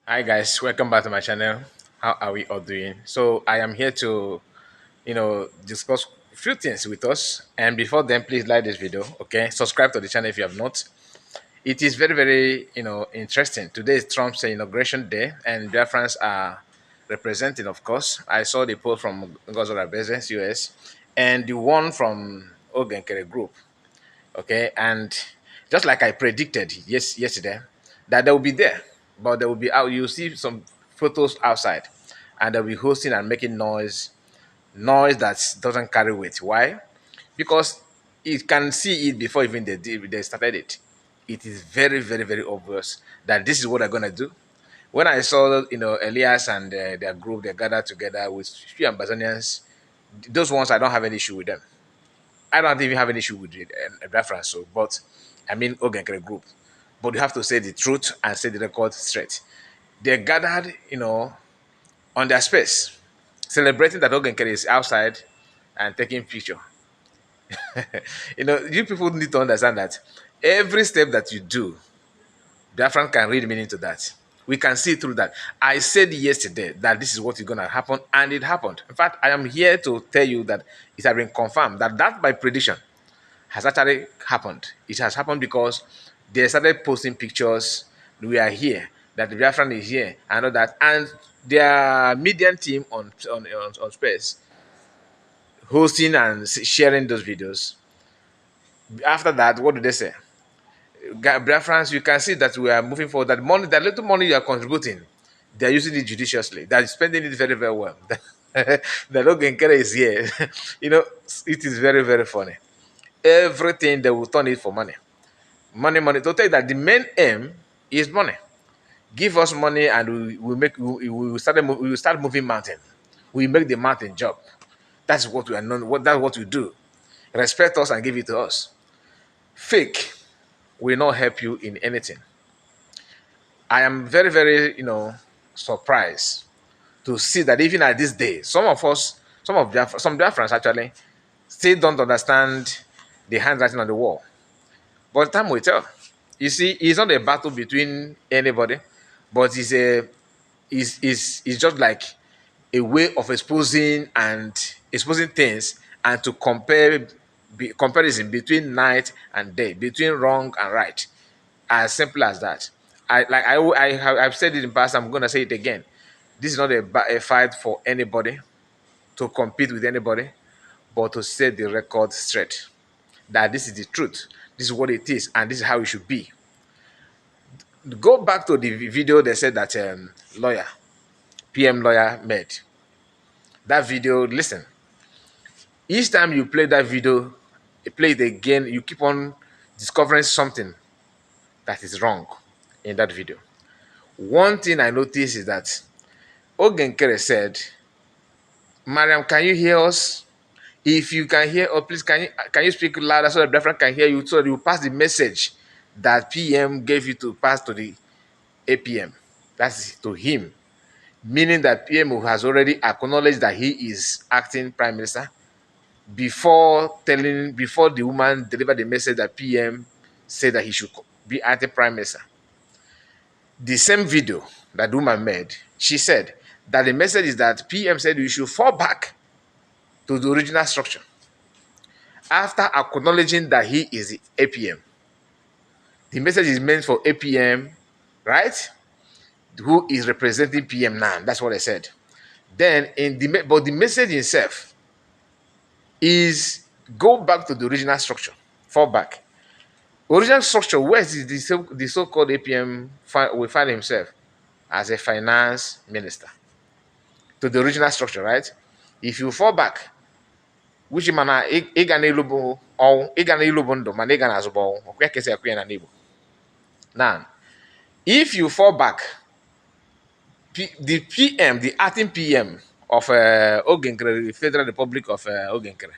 Hi guys, welcome back to my channel. How are we all doing? So I am here to, discuss a few things with us. And before then, please like this video. Okay, subscribe to the channel if you have not. It is very, very, interesting. Today is Trump's inauguration day, and Biafrans are representing. Of course, I saw the poll from Ngozora Bezes, US, and the one from Nkere Group. Okay, and just like I predicted yesterday, that they will be there, but they will be out. You see some photos outside, and they'll be hosting and making noise that doesn't carry weight. Why? Because it can see it before even they started it. It is very, very, very obvious that this is what they're gonna do. When I saw, Elias and their group, they gathered together with few Ambazonians. Those ones, I don't have any issue with them. I don't even have an issue with it, a reference. So, but I mean, Ogenkere group. But you have to say the truth and say the record straight. They gathered, on their space, celebrating that Ogenkere is outside and taking picture. You people need to understand that every step that you do, Biafran can read meaning to that. We can see through that. I said yesterday that this is what is going to happen, and it happened. In fact, I am here to tell you that it has been confirmed that my prediction has actually happened. It has happened because they started posting pictures. We are here, that the Biafran is here, and all that. And their media team on Space hosting and sharing those videos. After that, what did they say? Biafrans, you can see that we are moving forward. That money, that little money you are contributing, they are using it judiciously. They are spending it very, very well. The Nkere is here. It is very, very funny. Everything they will turn it for money. Money. To tell you that the main aim is money. Give us money and we will start moving mountain. We make the mountain job. That's what we are known. That's what we do. Respect us and give it to us. Fake will not help you in anything. I am very, very, surprised to see that even at this day, some of us, some Biafrans actually still don't understand the handwriting on the wall. But time will tell. You see, it's not a battle between anybody, but it's just like a way of exposing things and to comparison between night and day, between wrong and right. As simple as that. I've said it in the past. I'm gonna say it again. This is not a fight for anybody to compete with anybody, but to set the record straight. That this is the truth. This is what it is, and this is how it should be. Go back to the video they said that PM lawyer made. That video, listen. Each time you play that video, you play it again, you keep on discovering something that is wrong in that video. One thing I noticed is that Nkere said, Mariam, can you hear us? If you can hear us, please can you speak louder so the referent can hear you, so that you pass the message that PM gave you to pass to the APM. That's to him. Meaning that PM has already acknowledged that he is acting prime minister before the woman delivered the message that PM said that he should be acting prime minister. The same video that the woman made, she said that the message is that PM said you should fall back to the original structure after acknowledging that he is the APM. The message is meant for APM, right? Who is representing PM now? That's what I said. Then but the message itself is go back to the original structure, fall back. Original structure, where is the so-called APM will find himself as a finance minister to the original structure, right? If you fall back, which mana ịga n'elu bụ ọnwụ, ịga n'elu bụ ndụ mana ịga n'azụ bụ ọnwụ, ọkwa ka esi ekwu ya na n'Igbo. Now, if you fall back, the PM, the acting PM of Nkere, the Federal Republic of Nkere,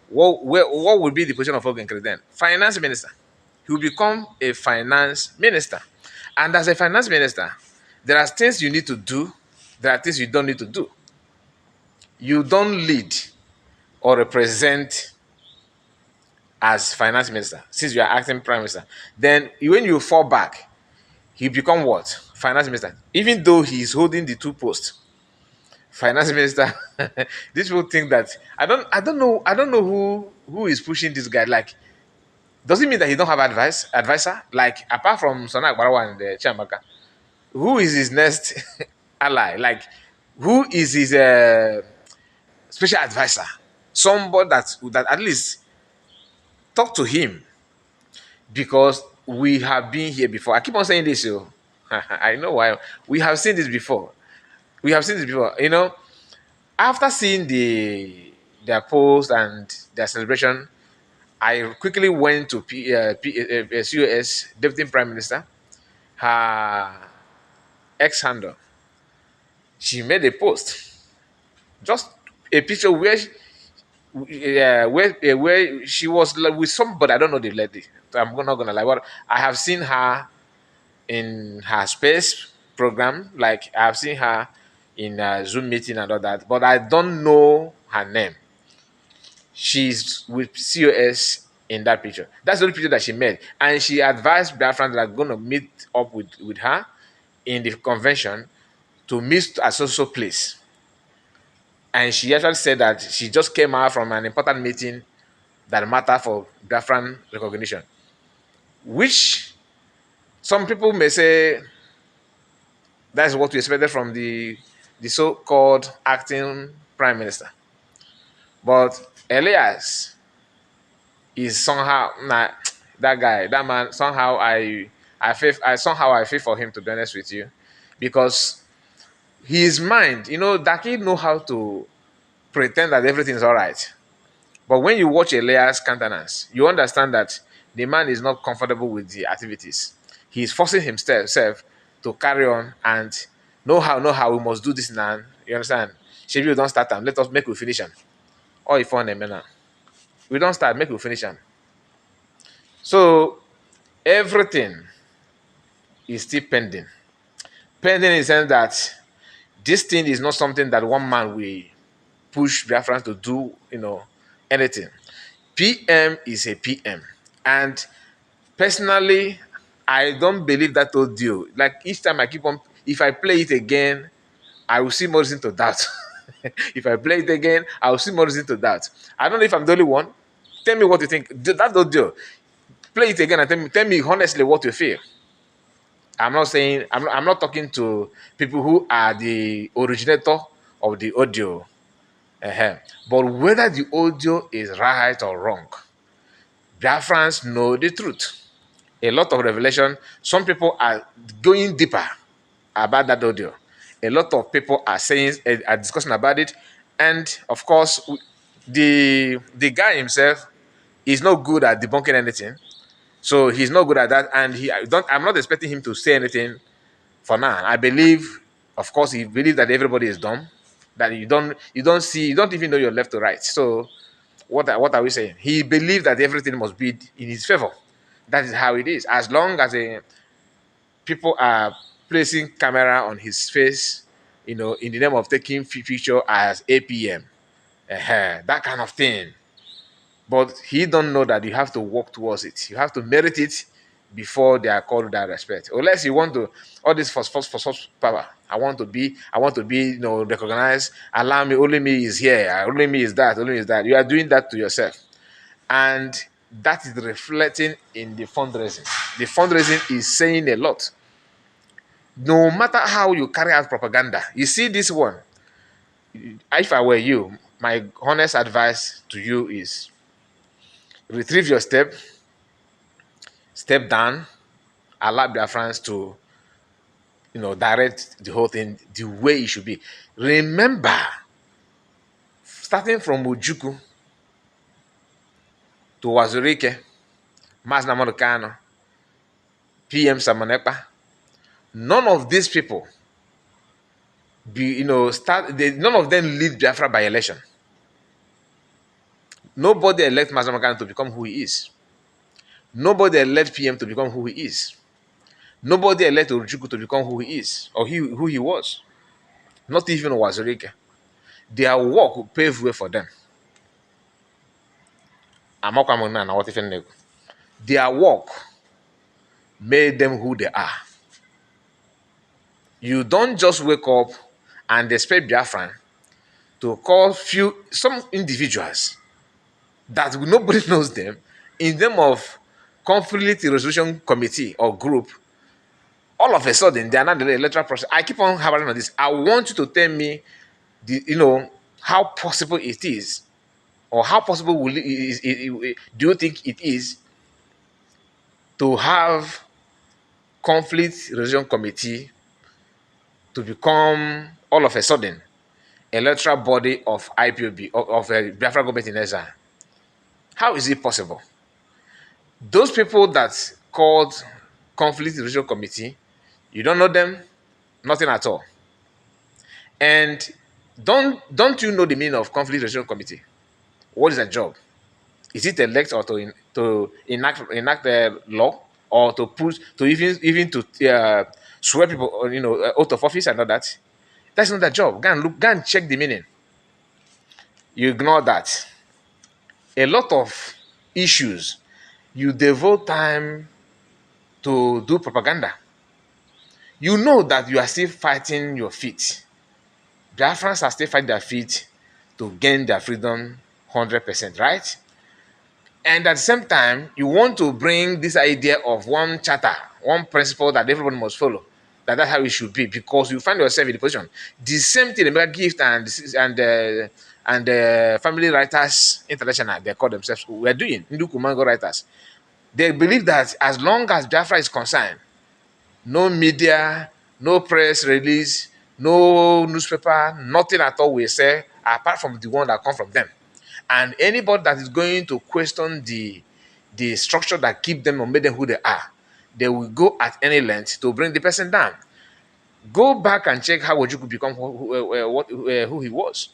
what would be the position of Nkere then? Finance minister. He will become a finance minister. And as a finance minister, there are things you need to do, there are things you don't need to do. You don't lead or represent as finance minister since you are acting prime minister. Then when you fall back, he become what? finance minister, even though he's holding the two posts, finance minister. These people think that I don't know who is pushing this guy. Like, does it mean that he don't have advisor? Like, apart from Sona Agbarawa and Chiamaka, who is his next ally? Like, who is his special advisor? Somebody that at least talk to him, because we have been here before. I keep on saying this, yo. I know why. We have seen this before. We have seen this before. After seeing their post and their celebration, I quickly went to COS, Deputy Prime Minister, her ex handle. She made a post, just a picture where she was like with somebody. I don't know the lady. So I'm not gonna lie. But I have seen her in her space program. Like, I have seen her in a Zoom meeting and all that, but I don't know her name. She's with COS in that picture. That's the only picture that she made. And she advised Biafrans that are going to meet up with her in the convention to meet at social place. And she actually said that she just came out from an important meeting that matter for Biafran recognition, which some people may say that's what we expected from the so-called acting prime minister. But Elias is somehow nah, that guy, that man. Somehow I feel for him, to be honest with you, because his mind, Daki know how to pretend that everything is all right. But when you watch Elias' countenance, you understand that the man is not comfortable with the activities. He is forcing himself to carry on and know how we must do this now. You understand? Maybe we don't start them. Let us make we finish them. Or if on now. We don't start, make we finish them. So everything is still pending. Pending in the sense that this thing is not something that one man will push Biafrans to do, anything. PM is a PM. And personally, I don't believe that audio. Like, each time I keep on, if I play it again, I will see more reason to doubt. If I play it again, I will see more reason to doubt. I don't know if I'm the only one. Tell me what you think. That audio, play it again and tell me honestly what you feel. I'm not saying, I'm not talking to people who are the originator of the audio. But whether the audio is right or wrong, Biafrans know the truth. A lot of revelation. Some people are going deeper about that audio. A lot of people are saying, are discussing about it, and of course, the guy himself is not good at debunking anything. So he's not good at that, and I'm not expecting him to say anything for now. I believe, of course, he believes that everybody is dumb, that you don't even know your left to right. So what are we saying? He believes that everything must be in his favor. That is how it is. As long as people are placing camera on his face, in the name of taking picture as APM, that kind of thing. But he don't know that you have to work towards it. You have to merit it before they are called with that respect. Unless you want to, all this for soft power. I want to be, recognized. Allow me, only me is here. Only me is that. Only me is that. You are doing that to yourself, and that is reflecting in the fundraising. The fundraising is saying a lot. No matter how you carry out propaganda, you see this one. If I were you, my honest advice to you is retrieve your step down, allow their friends to, direct the whole thing the way it should be. Remember, starting from Ojuku to Wazurike, Mas Namonukano, PM Samonepa, none of these people none of them lead Biafra by election. Nobody elect Mas Namonukano to become who he is. Nobody elect PM to become who he is. Nobody elect Ojuku to become who he is or who he was. Not even Wazurike. Their work will pave way for them. Their work made them who they are. You don't just wake up and expect Biafran to call some individuals that nobody knows them in them of conflict resolution committee or group. All of a sudden, they are not the electoral process. I keep on hammering on this. I want you to tell me, how possible it is, or how possible do you think it is to have conflict resolution committee to become all of a sudden electoral body of IPOB, of Biafra government in exile? How is it possible? Those people that called conflict resolution committee, you don't know them, nothing at all. And don't you know the meaning of conflict resolution committee? What is their job? Is it elect or to enact the law, or to push to even to swear people, out of office and all that? That's not their job. Go and check the meaning. You ignore that. A lot of issues, you devote time to do propaganda. You know that you are still fighting your feet. Biafrans are still fighting their feet to gain their freedom 100%, right? And at the same time, you want to bring this idea of one charter, one principle that everybody must follow. That's how it should be, because you find yourself in the position. The same thing the Mega Gift and Family Writers International, they call themselves, we're doing, Ndukumango Writers. They believe that as long as Biafra is concerned, no media, no press release, no newspaper, nothing at all will say, apart from the one that come from them. And anybody that is going to question the structure that keep them or made them who they are, they will go at any length to bring the person down. Go back and check how Ojukwu become who he was.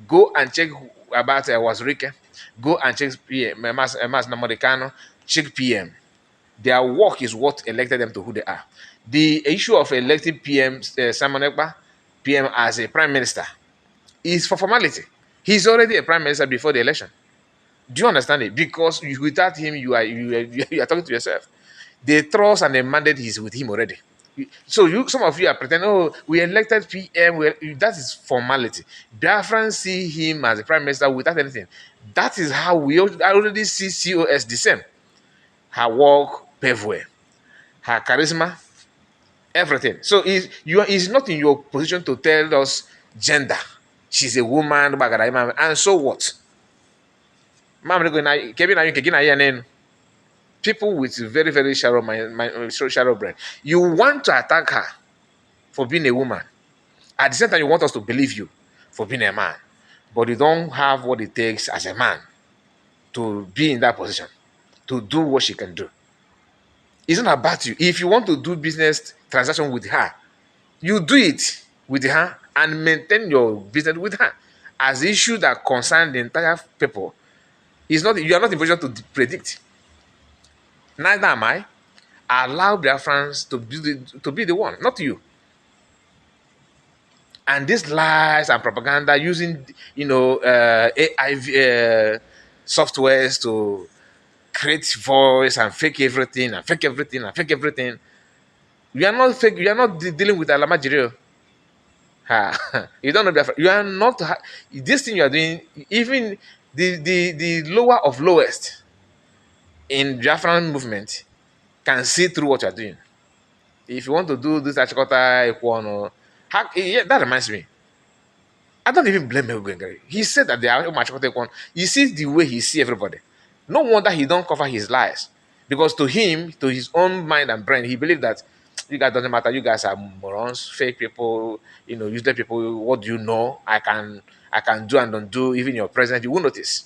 Go and check about Wazurike. Go and check PM, Mas Namoricano, check PM. Their work is what elected them to who they are. The issue of electing PM, Simon Ekpa, PM as a prime minister, is for formality. He's already a prime minister before the election. Do you understand it? Because without him, you are talking to yourself. The trust and the mandate is with him already. So some of you are pretending, oh, we elected PM. That is formality. Biafrans see him as a prime minister without anything. That is how we already see COS the same. Her work, pave way. Her charisma, everything. So he's not in your position to tell us gender. She's a woman, and so what? People with very, very shallow brain. You want to attack her for being a woman. At the same time, you want us to believe you for being a man. But you don't have what it takes as a man to be in that position, to do what she can do. It's not about you. If you want to do business transaction with her, you do it with her and maintain your business with her. As issue that concern the entire people, you are not in position to predict. Neither am I. Allow Biafrans to be the one, not you. And these lies and propaganda using, AI softwares to create voice and fake everything and fake everything and fake everything. You are not fake. You are not dealing with Alamajiri. You don't know Biafra. You are not. This thing you are doing, even the lower of lowest in Biafran movement can see through what you are doing. If you want to do this Achikota Ekwono, yeah, that reminds me. I don't even blame Nkere. He said that they are Achikota Ekwono. He sees the way he sees everybody. No wonder he don't cover his lies. Because to him, to his own mind and brain, he believes that you guys doesn't matter. You guys are morons, fake people, useless people. What do you know? I can do and don't do. Even your president, you will notice.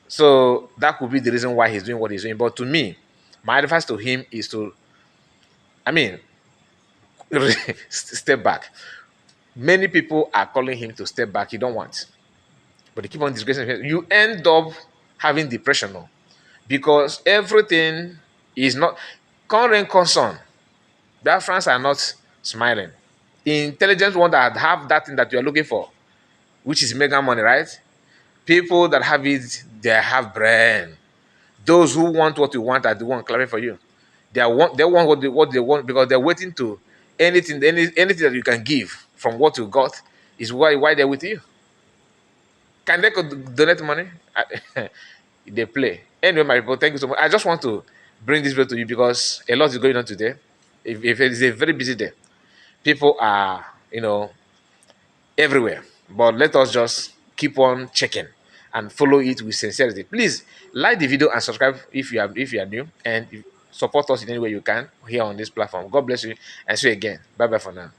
So that could be the reason why he's doing what he's doing. But to me, my advice to him is to, step back. Many people are calling him to step back. He don't want, but they keep on disgracing him. You end up having depression, no? Because everything is not current concern. Biafrans are not smiling. Intelligent ones that have that thing that you are looking for, which is mega money, right? People that have it, they have brain. Those who want what you want are the one clapping for you. They want what they want because they're waiting to anything that you can give from what you got is why they're with you. Can they donate money? They play. Anyway, my people, thank you so much. I just want to bring this video to you because a lot is going on today. If it is a very busy day, people are, everywhere. But let us just keep on checking and follow it with sincerity. Please like the video and subscribe if you are new, and support us in any way you can here on this platform. God bless you and see you again. Bye bye for now.